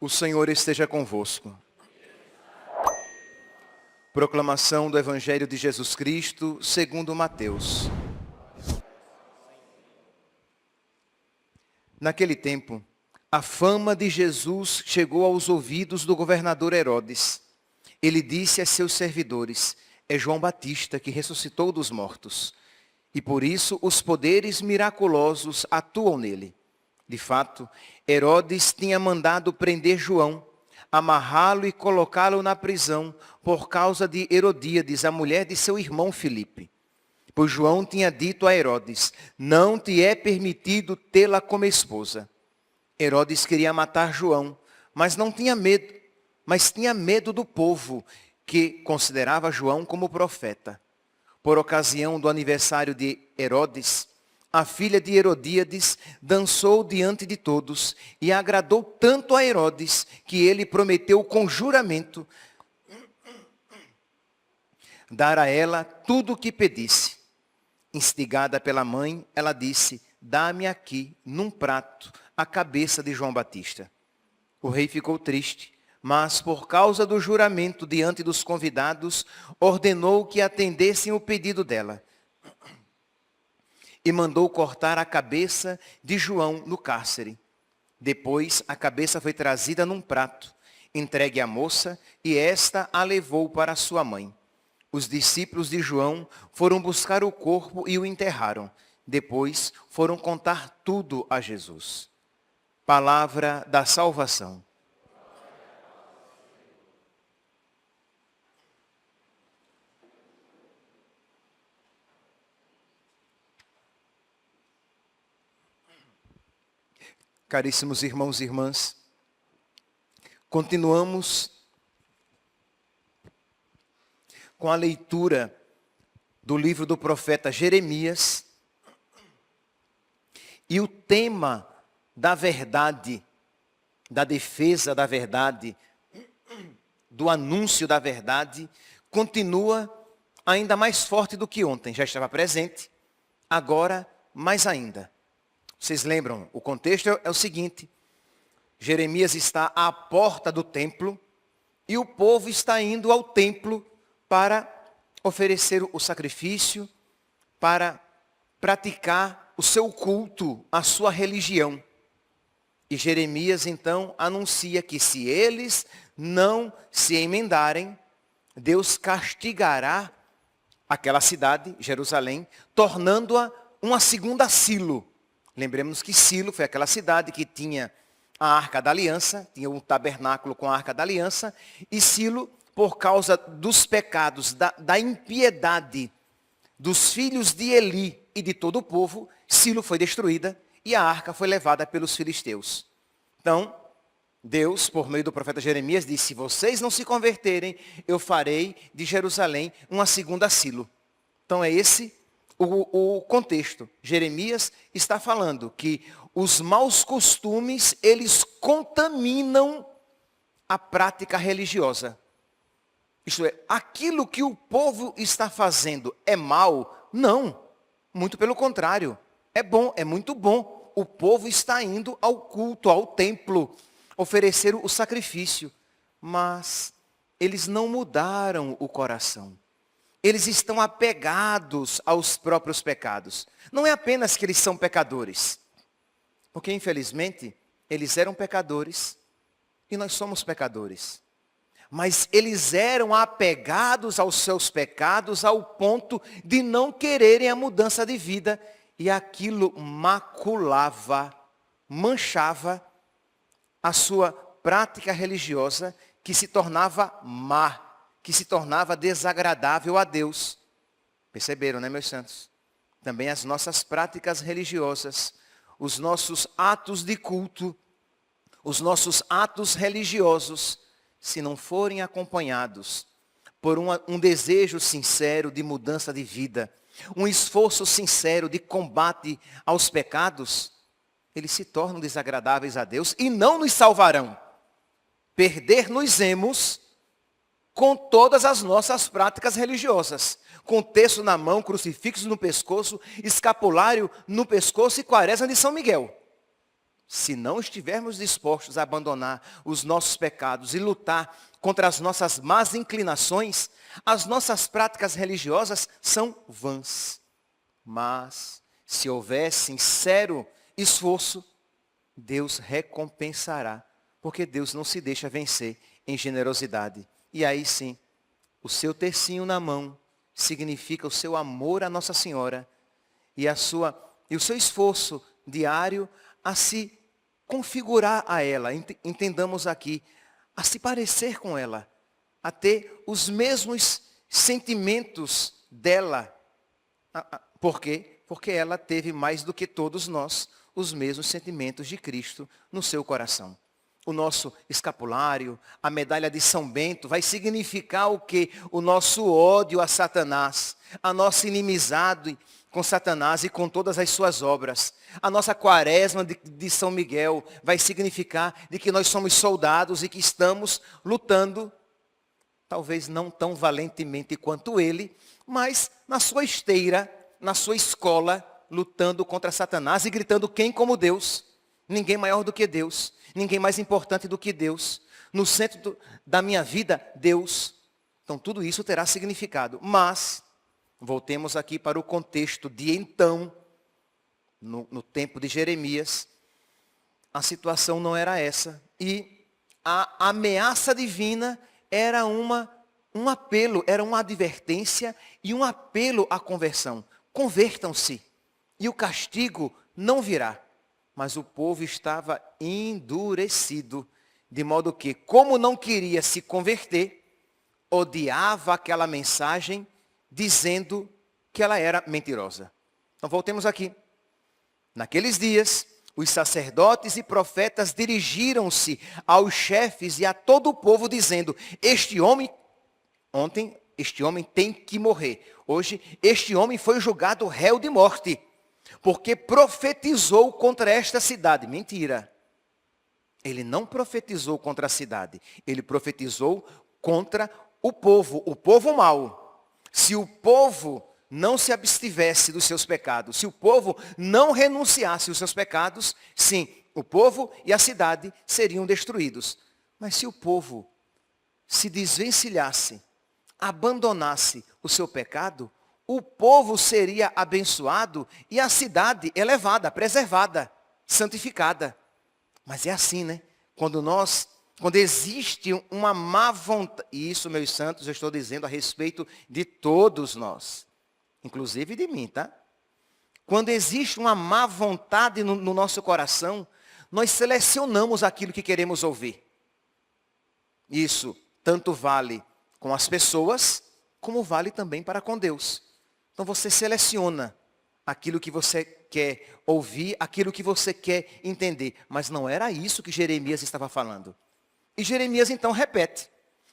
O Senhor esteja convosco. Proclamação do Evangelho de Jesus Cristo, segundo Mateus. Naquele tempo, a fama de Jesus chegou aos ouvidos do governador Herodes. Ele disse a seus servidores: é João Batista que ressuscitou dos mortos. E por isso os poderes miraculosos atuam nele. De fato, Herodes tinha mandado prender João, amarrá-lo e colocá-lo na prisão por causa de Herodíades, a mulher de seu irmão Filipe. Pois João tinha dito a Herodes: não te é permitido tê-la como esposa. Herodes queria matar João, mas tinha medo do povo, que considerava João como profeta. Por ocasião do aniversário de Herodes, a filha de Herodíades dançou diante de todos e agradou tanto a Herodes que ele prometeu com juramento dar a ela tudo o que pedisse. Instigada pela mãe, ela disse: dá-me aqui, num prato, a cabeça de João Batista. O rei ficou triste, mas por causa do juramento diante dos convidados, ordenou que atendessem o pedido dela. E mandou cortar a cabeça de João no cárcere. Depois, a cabeça foi trazida num prato, entregue à moça, e esta a levou para sua mãe. Os discípulos de João foram buscar o corpo e o enterraram. Depois, foram contar tudo a Jesus. Palavra da salvação. Caríssimos irmãos e irmãs, continuamos com a leitura do livro do profeta Jeremias. E o tema da verdade, da defesa da verdade, do anúncio da verdade, continua ainda mais forte do que ontem. Já estava presente, agora mais ainda. Vocês lembram? O contexto é o seguinte: Jeremias está à porta do templo e o povo está indo ao templo para oferecer o sacrifício, para praticar o seu culto, a sua religião. E Jeremias então anuncia que se eles não se emendarem, Deus castigará aquela cidade, Jerusalém, tornando-a uma segunda Silo. Lembremos que Silo foi aquela cidade que tinha a Arca da Aliança, tinha um tabernáculo com a Arca da Aliança, e Silo, por causa dos pecados, da impiedade dos filhos de Eli e de todo o povo, Silo foi destruída e a arca foi levada pelos filisteus. Então, Deus, por meio do profeta Jeremias, disse: se vocês não se converterem, eu farei de Jerusalém uma segunda Silo. Então é esse o contexto. Jeremias está falando que os maus costumes, eles contaminam a prática religiosa. Isto é, aquilo que o povo está fazendo é mal? Não, muito pelo contrário. É bom, é muito bom. O povo está indo ao culto, ao templo, oferecer o sacrifício. Mas eles não mudaram o coração. Eles estão apegados aos próprios pecados. Não é apenas que eles são pecadores. Porque, infelizmente, eles eram pecadores e nós somos pecadores. Mas eles eram apegados aos seus pecados ao ponto de não quererem a mudança de vida. E aquilo maculava, manchava a sua prática religiosa, que se tornava má, que se tornava desagradável a Deus. Perceberam, né, meus santos? Também as nossas práticas religiosas, os nossos atos de culto, os nossos atos religiosos, se não forem acompanhados por um desejo sincero de mudança de vida, um esforço sincero de combate aos pecados, eles se tornam desagradáveis a Deus e não nos salvarão. Perder-nos-emos com todas as nossas práticas religiosas. Com terço na mão, crucifixo no pescoço, escapulário no pescoço e quaresma de São Miguel. Se não estivermos dispostos a abandonar os nossos pecados e lutar contra as nossas más inclinações, as nossas práticas religiosas são vãs. Mas, se houver sincero esforço, Deus recompensará, porque Deus não se deixa vencer em generosidade. E aí sim, o seu tercinho na mão significa o seu amor a Nossa Senhora e o seu esforço diário a se configurar a ela, entendamos aqui, a se parecer com ela, a ter os mesmos sentimentos dela. Por quê? Porque ela teve mais do que todos nós os mesmos sentimentos de Cristo no seu coração. O nosso escapulário, a medalha de São Bento, vai significar o quê? O nosso ódio a Satanás, a nossa inimizade com Satanás e com todas as suas obras. A nossa quaresma de São Miguel vai significar de que nós somos soldados e que estamos lutando, talvez não tão valentemente quanto ele, mas na sua esteira, na sua escola, lutando contra Satanás e gritando: quem como Deus? Ninguém maior do que Deus, ninguém mais importante do que Deus. No centro da minha vida, Deus. Então tudo isso terá significado. Mas, voltemos aqui para o contexto de então, no tempo de Jeremias, a situação não era essa. E a ameaça divina era um apelo, era uma advertência e um apelo à conversão. Convertam-se e o castigo não virá. Mas o povo estava endurecido, de modo que, como não queria se converter, odiava aquela mensagem, dizendo que ela era mentirosa. Então voltemos aqui. Naqueles dias, os sacerdotes e profetas dirigiram-se aos chefes e a todo o povo, dizendo: este homem tem que morrer. Hoje, este homem foi julgado réu de morte, porque profetizou contra esta cidade. Mentira. Ele não profetizou contra a cidade. Ele profetizou contra o povo mau. Se o povo não se abstivesse dos seus pecados, se o povo não renunciasse aos seus pecados, sim, o povo e a cidade seriam destruídos. Mas se o povo se desvencilhasse, abandonasse o seu pecado, o povo seria abençoado e a cidade elevada, preservada, santificada. Mas é assim, né? Quando existe uma má vontade, e isso, meus santos, eu estou dizendo a respeito de todos nós, inclusive de mim, tá? Quando existe uma má vontade no nosso coração, nós selecionamos aquilo que queremos ouvir. Isso tanto vale com as pessoas, como vale também para com Deus. Então você seleciona aquilo que você quer ouvir, aquilo que você quer entender. Mas não era isso que Jeremias estava falando. E Jeremias então repete.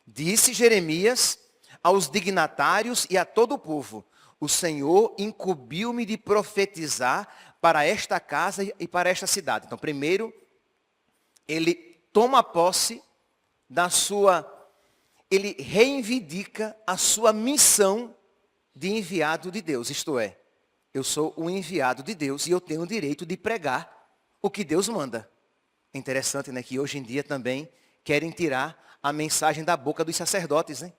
Disse Jeremias aos dignatários e a todo o povo: o Senhor incumbiu-me de profetizar para esta casa e para esta cidade. Então primeiro, ele toma posse ele reivindica a sua missão de enviado de Deus, isto é, eu sou o enviado de Deus e eu tenho o direito de pregar o que Deus manda. É interessante, né, que hoje em dia também querem tirar a mensagem da boca dos sacerdotes, né?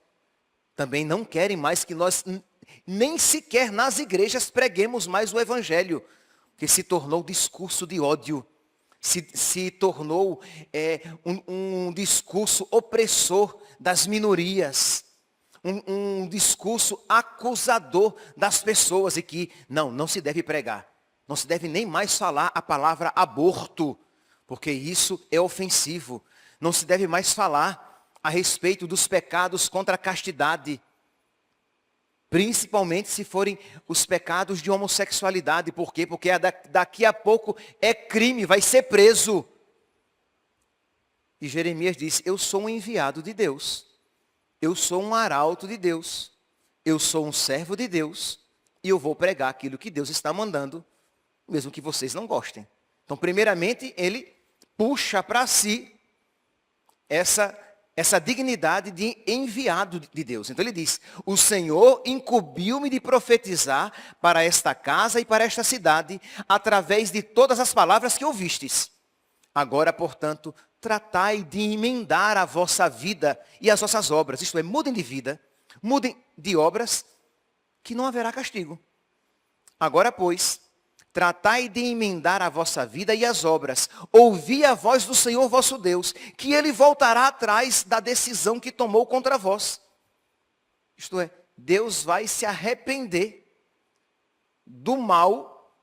Também não querem mais que nós, nem sequer nas igrejas, preguemos mais o evangelho, que se tornou discurso de ódio, se tornou um discurso opressor das minorias, um discurso acusador das pessoas, e que não se deve pregar. Não se deve nem mais falar a palavra aborto, porque isso é ofensivo. Não se deve mais falar a respeito dos pecados contra a castidade, principalmente se forem os pecados de homossexualidade. Por quê? Porque daqui a pouco é crime, vai ser preso. E Jeremias disse: eu sou um enviado de Deus. Eu sou um arauto de Deus, eu sou um servo de Deus, e eu vou pregar aquilo que Deus está mandando, mesmo que vocês não gostem. Então, primeiramente, ele puxa para si essa dignidade de enviado de Deus. Então ele diz, o Senhor incumbiu-me de profetizar para esta casa e para esta cidade, através de todas as palavras que ouvistes. Agora, portanto, tratai de emendar a vossa vida e as vossas obras. Isto é, mudem de vida, mudem de obras, que não haverá castigo. Agora, pois, tratai de emendar a vossa vida e as obras. Ouvi a voz do Senhor vosso Deus, que ele voltará atrás da decisão que tomou contra vós. Isto é, Deus vai se arrepender do mal,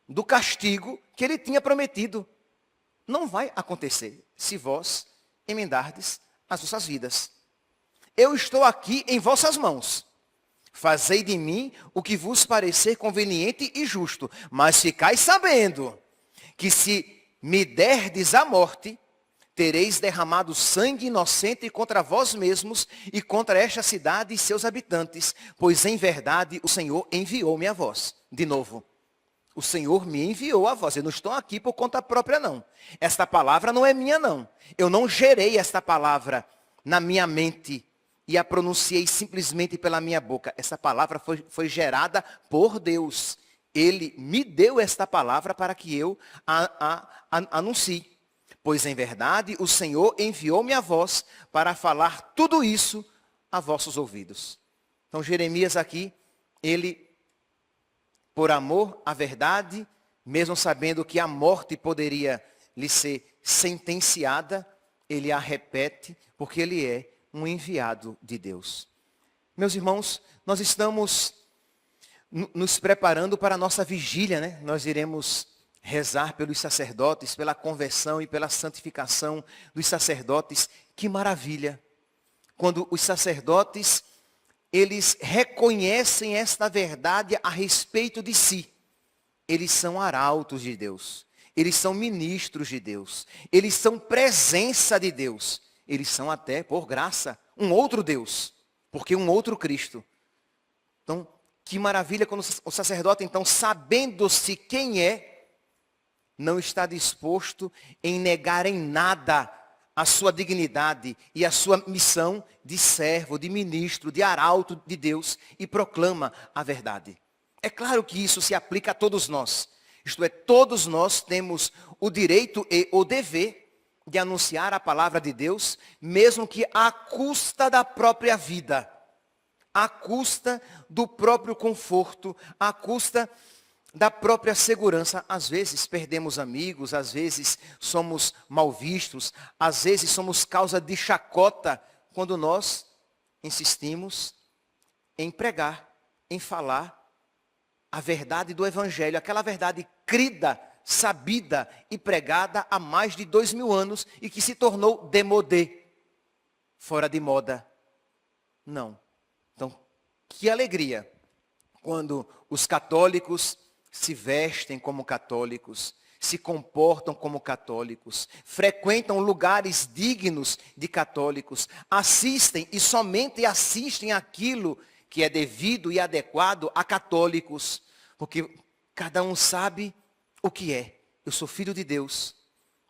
do castigo que ele tinha prometido. Não vai acontecer se vós emendardes as vossas vidas. Eu estou aqui em vossas mãos. Fazei de mim o que vos parecer conveniente e justo, mas ficai sabendo que se me derdes a morte, tereis derramado sangue inocente contra vós mesmos e contra esta cidade e seus habitantes, pois em verdade o Senhor enviou-me a vós. De novo, o Senhor me enviou a vós. Eu não estou aqui por conta própria, não. Esta palavra não é minha, não. Eu não gerei esta palavra na minha mente e a pronunciei simplesmente pela minha boca. Essa palavra foi gerada por Deus. Ele me deu esta palavra para que eu a anuncie. Pois em verdade o Senhor enviou-me a vós para falar tudo isso a vossos ouvidos. Então Jeremias aqui, ele, por amor à verdade, mesmo sabendo que a morte poderia lhe ser sentenciada, ele a repete, porque ele é um enviado de Deus. Meus irmãos, nós estamos nos preparando para a nossa vigília, né? Nós iremos rezar pelos sacerdotes, pela conversão e pela santificação dos sacerdotes. Que maravilha! Quando os sacerdotes, eles reconhecem esta verdade a respeito de si. Eles são arautos de Deus. Eles são ministros de Deus. Eles são presença de Deus. Eles são até, por graça, um outro Deus, porque um outro Cristo. Então, que maravilha quando o sacerdote, então, sabendo-se quem é, não está disposto em negar em nada a sua dignidade e a sua missão de servo, de ministro, de arauto de Deus e proclama a verdade. É claro que isso se aplica a todos nós. Isto é, todos nós temos o direito e o dever de anunciar a palavra de Deus, mesmo que à custa da própria vida, à custa do próprio conforto, à custa da própria segurança. Às vezes perdemos amigos, às vezes somos mal vistos, às vezes somos causa de chacota, quando nós insistimos em pregar, em falar a verdade do Evangelho, aquela verdade crida, sabida e pregada há mais de 2000 anos e que se tornou démodé, fora de moda. Não. Então, que alegria quando os católicos se vestem como católicos, se comportam como católicos, frequentam lugares dignos de católicos, assistem e somente assistem aquilo que é devido e adequado a católicos, porque cada um sabe o que é. Eu sou filho de Deus,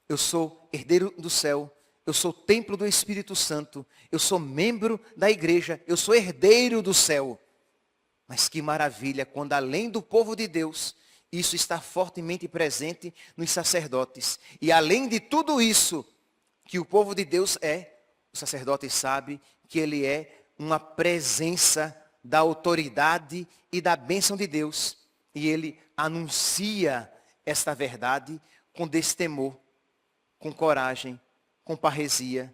eu sou herdeiro do céu, eu sou templo do Espírito Santo, eu sou membro da igreja, eu sou herdeiro do céu. Mas que maravilha quando além do povo de Deus, isso está fortemente presente nos sacerdotes. E além de tudo isso que o povo de Deus é, o sacerdote sabe que ele é uma presença da autoridade e da bênção de Deus. E ele anuncia esta verdade com destemor, com coragem, com parresia,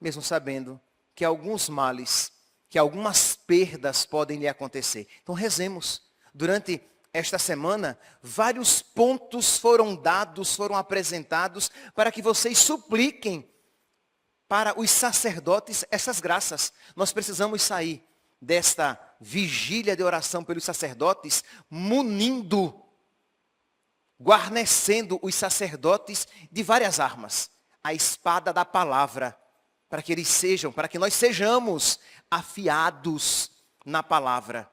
mesmo sabendo que alguns males, que algumas perdas podem lhe acontecer. Então rezemos. Durante esta semana, vários pontos foram dados, foram apresentados, para que vocês supliquem para os sacerdotes essas graças. Nós precisamos sair desta vigília de oração pelos sacerdotes, munindo, guarnecendo os sacerdotes de várias armas. A espada da palavra, para que eles sejam, para que nós sejamos afiados na palavra.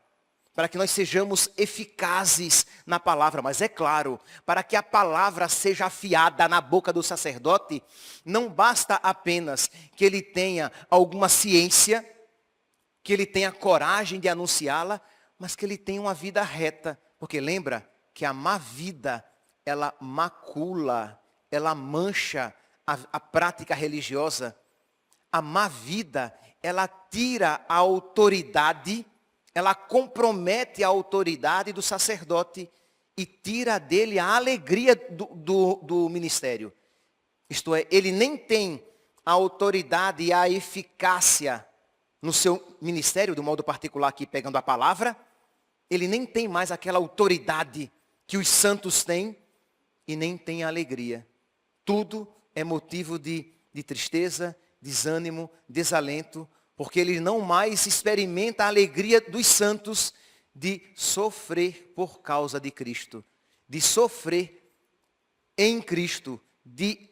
para que nós sejamos eficazes na palavra. Mas é claro, para que a palavra seja afiada na boca do sacerdote, não basta apenas que ele tenha alguma ciência, que ele tenha coragem de anunciá-la, mas que ele tenha uma vida reta. Porque lembra que a má vida, ela macula, ela mancha a prática religiosa. A má vida, ela tira a autoridade, ela compromete a autoridade do sacerdote e tira dele a alegria do ministério. Isto é, ele nem tem a autoridade e a eficácia no seu ministério, de modo particular aqui pegando a palavra, ele nem tem mais aquela autoridade que os santos têm e nem tem a alegria. Tudo é motivo de tristeza, desânimo, desalento, porque ele não mais experimenta a alegria dos santos de sofrer por causa de Cristo, de sofrer em Cristo, de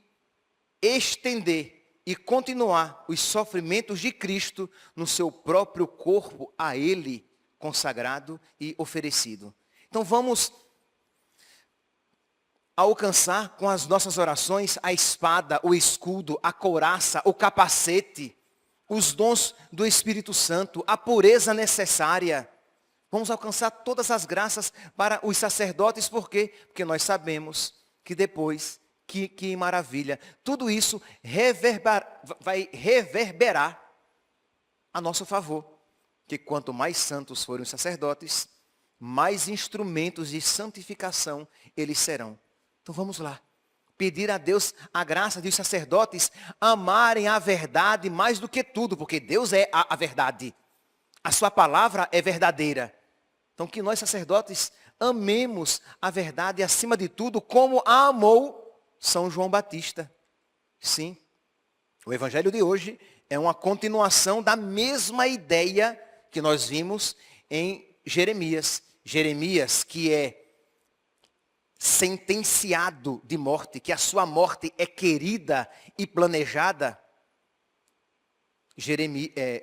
estender e continuar os sofrimentos de Cristo no seu próprio corpo a Ele consagrado e oferecido. Então vamos alcançar com as nossas orações a espada, o escudo, a couraça, o capacete, os dons do Espírito Santo, a pureza necessária. Vamos alcançar todas as graças para os sacerdotes, por quê? Porque nós sabemos que depois, que maravilha, tudo isso vai reverberar a nosso favor. Que quanto mais santos forem os sacerdotes, mais instrumentos de santificação eles serão. Então vamos lá. Pedir a Deus a graça de os sacerdotes amarem a verdade mais do que tudo, porque Deus é a verdade. A sua palavra é verdadeira. Então que nós sacerdotes amemos a verdade acima de tudo, como a amou São João Batista. Sim, o evangelho de hoje é uma continuação da mesma ideia que nós vimos em Jeremias. Jeremias, que é sentenciado de morte, que a sua morte é querida e planejada.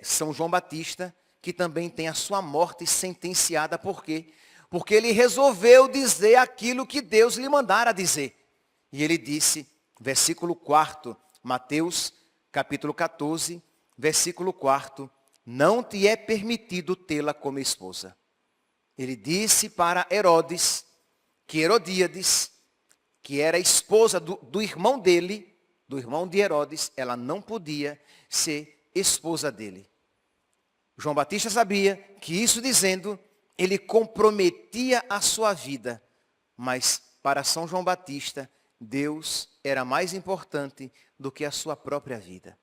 São João Batista, que também tem a sua morte sentenciada. Por quê? Porque ele resolveu dizer aquilo que Deus lhe mandara dizer. E ele disse, versículo 4, Mateus capítulo 14, versículo 4, não te é permitido tê-la como esposa. Ele disse para Herodes, que Herodíades, que era esposa do irmão dele, do irmão de Herodes, ela não podia ser esposa dele. João Batista sabia que isso dizendo, ele comprometia a sua vida. Mas para São João Batista, Deus era mais importante do que a sua própria vida.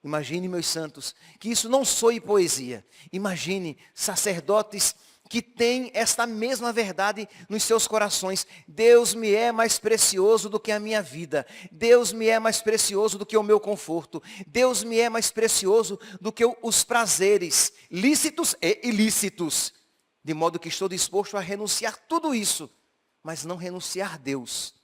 Imagine, meus santos, que isso não soe poesia. Imagine sacerdotes que têm esta mesma verdade nos seus corações. Deus me é mais precioso do que a minha vida. Deus me é mais precioso do que o meu conforto. Deus me é mais precioso do que os prazeres, lícitos e ilícitos. De modo que estou disposto a renunciar tudo isso, mas não renunciar a Deus.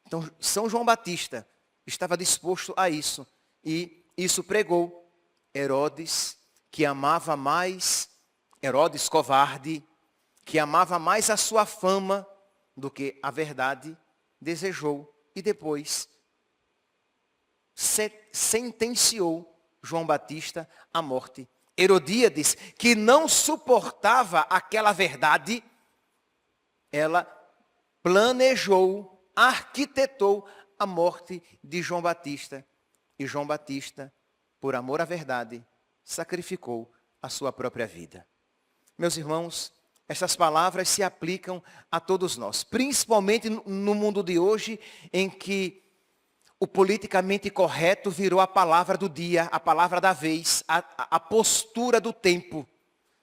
Então, São João Batista estava disposto a isso. E isso pregou Herodes, que amava mais, Herodes covarde, que amava mais a sua fama do que a verdade, desejou e depois sentenciou João Batista à morte. Herodíades, que não suportava aquela verdade, ela planejou, arquitetou a morte de João Batista. E João Batista, por amor à verdade, sacrificou a sua própria vida. Meus irmãos, essas palavras se aplicam a todos nós, principalmente no mundo de hoje, em que o politicamente correto virou a palavra do dia, a palavra da vez, a postura do tempo.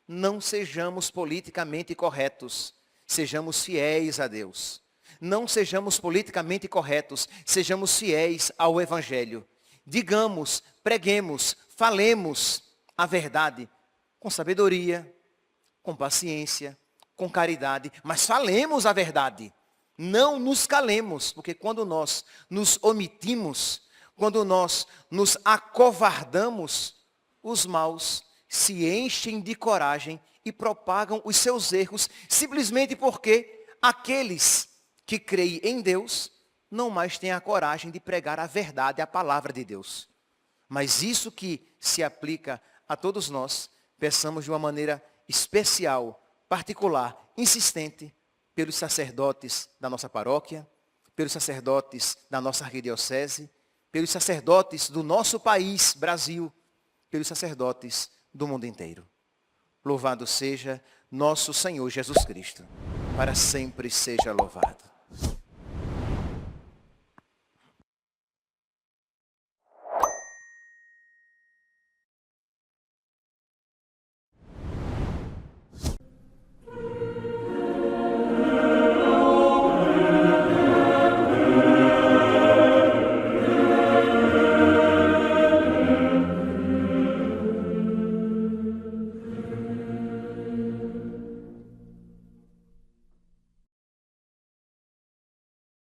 Não sejamos politicamente corretos, sejamos fiéis a Deus. Não sejamos politicamente corretos, sejamos fiéis ao Evangelho. Digamos, preguemos, falemos a verdade com sabedoria, com paciência, com caridade, mas falemos a verdade. Não nos calemos, porque quando nós nos omitimos, quando nós nos acovardamos, os maus se enchem de coragem e propagam os seus erros, simplesmente porque aqueles que creem em Deus não mais têm a coragem de pregar a verdade, a palavra de Deus. Mas isso que se aplica a todos nós, peçamos de uma maneira especial, particular, insistente, pelos sacerdotes da nossa paróquia, pelos sacerdotes da nossa arquidiocese, pelos sacerdotes do nosso país, Brasil, pelos sacerdotes do mundo inteiro. Louvado seja nosso Senhor Jesus Cristo. Para sempre seja louvado.